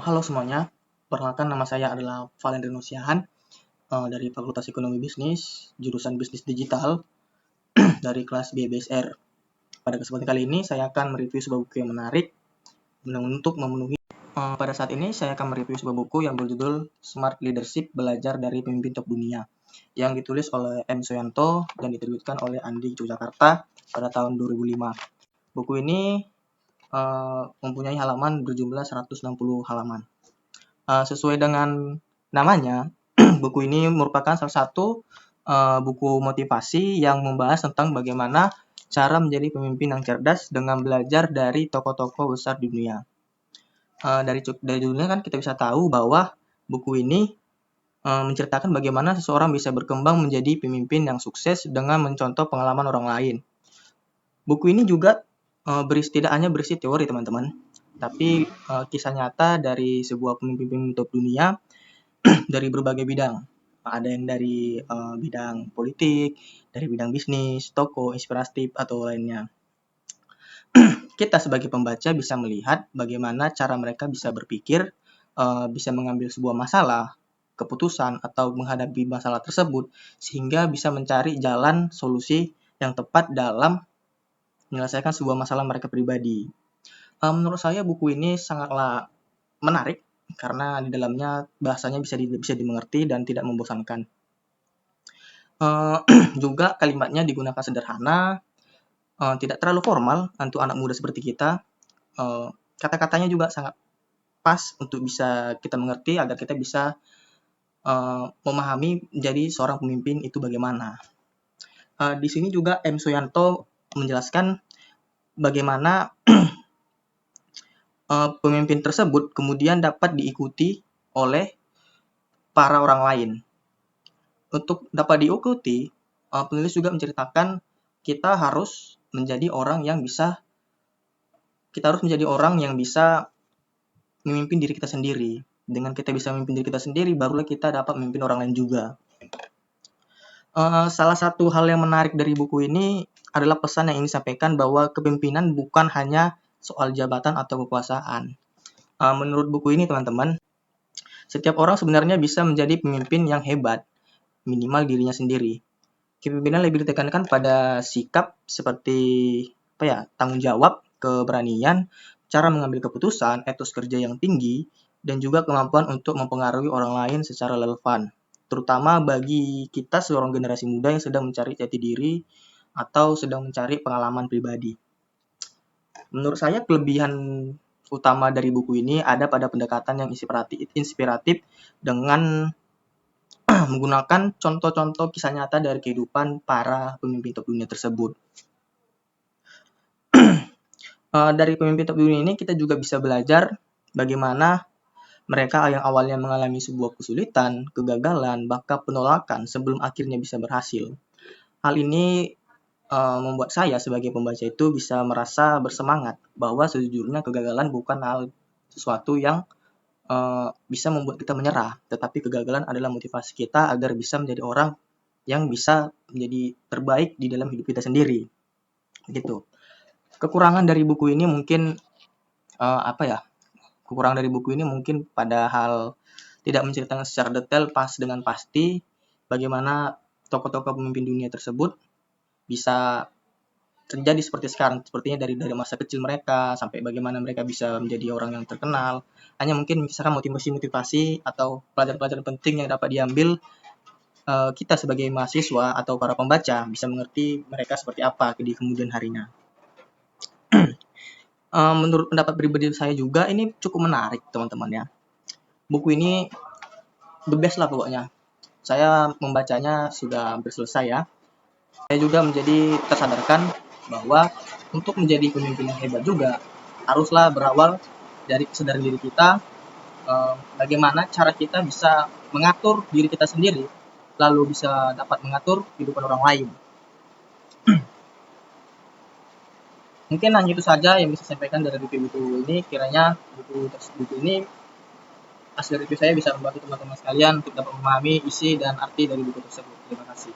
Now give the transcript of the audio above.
Halo semuanya, perkenalkan nama saya adalah Valen Siahaan dari Fakultas Ekonomi Bisnis, jurusan Bisnis Digital dari kelas BBSR. Pada kesempatan kali ini saya akan mereview sebuah buku yang menarik untuk memenuhi. Pada saat ini saya akan mereview sebuah buku yang berjudul Smart Leadership Belajar dari Pemimpin Top Dunia yang ditulis oleh M. Soeyanto dan diterbitkan oleh Andi Yogyakarta pada tahun 2005. Buku ini mempunyai halaman berjumlah 160 halaman. Sesuai dengan namanya, buku ini merupakan salah satu buku motivasi yang membahas tentang bagaimana cara menjadi pemimpin yang cerdas dengan belajar dari tokoh-tokoh besar di dunia. Dari judulnya kan kita bisa tahu bahwa buku ini menceritakan bagaimana seseorang bisa berkembang menjadi pemimpin yang sukses dengan mencontoh pengalaman orang lain. Buku ini juga tidak hanya berisi teori, teman-teman, tapi kisah nyata dari sebuah pemimpin top dunia dari berbagai bidang. Ada yang dari bidang politik, dari bidang bisnis, toko, inspiratif, atau lainnya. Kita sebagai pembaca bisa melihat bagaimana cara mereka bisa berpikir, bisa mengambil sebuah masalah, keputusan, atau menghadapi masalah tersebut, sehingga bisa mencari jalan solusi yang tepat dalam menyelesaikan sebuah masalah mereka pribadi. Menurut saya buku ini sangatlah menarik karena di dalamnya bahasanya bisa dimengerti dan tidak membosankan. Juga kalimatnya digunakan sederhana, tidak terlalu formal untuk anak muda seperti kita. Kata-katanya juga sangat pas untuk bisa kita mengerti agar kita bisa memahami menjadi seorang pemimpin itu bagaimana. Di sini juga M. Soeyanto menjelaskan bagaimana pemimpin tersebut kemudian dapat diikuti oleh para orang lain. Untuk dapat diikuti, penulis juga menceritakan kita harus menjadi orang yang bisa memimpin diri kita sendiri. Dengan kita bisa memimpin diri kita sendiri, barulah kita dapat memimpin orang lain juga. Salah satu hal yang menarik dari buku ini adalah pesan yang ingin disampaikan bahwa kepemimpinan bukan hanya soal jabatan atau kekuasaan. Menurut buku ini, teman-teman, setiap orang sebenarnya bisa menjadi pemimpin yang hebat, minimal dirinya sendiri. Kepemimpinan lebih ditekankan pada sikap seperti tanggung jawab, keberanian, cara mengambil keputusan, etos kerja yang tinggi, dan juga kemampuan untuk mempengaruhi orang lain secara relevan, terutama bagi kita seorang generasi muda yang sedang mencari jati diri atau sedang mencari pengalaman pribadi. Menurut saya kelebihan utama dari buku ini ada pada pendekatan yang inspiratif dengan menggunakan contoh-contoh kisah nyata dari kehidupan para pemimpin top dunia tersebut. Dari pemimpin top dunia ini kita juga bisa belajar bagaimana mereka yang awalnya mengalami sebuah kesulitan, kegagalan, bahkan penolakan sebelum akhirnya bisa berhasil. Hal ini membuat saya sebagai pembaca itu bisa merasa bersemangat bahwa sejujurnya kegagalan bukan hal sesuatu yang bisa membuat kita menyerah, tetapi kegagalan adalah motivasi kita agar bisa menjadi orang yang bisa menjadi terbaik di dalam hidup kita sendiri. Gitu. Kekurangan dari buku ini mungkin Kekurangan dari buku ini mungkin pada hal tidak menceritakan secara detail dengan pasti bagaimana tokoh-tokoh pemimpin dunia tersebut bisa terjadi seperti sekarang, sepertinya dari masa kecil mereka sampai bagaimana mereka bisa menjadi orang yang terkenal. Hanya mungkin misalkan motivasi atau pelajaran-pelajaran penting yang dapat diambil kita sebagai mahasiswa atau para pembaca bisa mengerti mereka seperti apa di kemudian harinya. Menurut pendapat pribadi saya juga ini cukup menarik, teman-teman ya. Buku ini the best lah pokoknya. Saya membacanya sudah hampir selesai ya. Saya juga menjadi tersadarkan bahwa untuk menjadi pemimpin yang hebat juga haruslah berawal dari kesadaran diri kita, bagaimana cara kita bisa mengatur diri kita sendiri, lalu bisa dapat mengatur kehidupan orang lain. Mungkin hanya itu saja yang bisa saya sampaikan dari review buku ini. Kiranya buku ini hasil review saya bisa membantu teman-teman sekalian untuk dapat memahami isi dan arti dari buku tersebut. Terima kasih.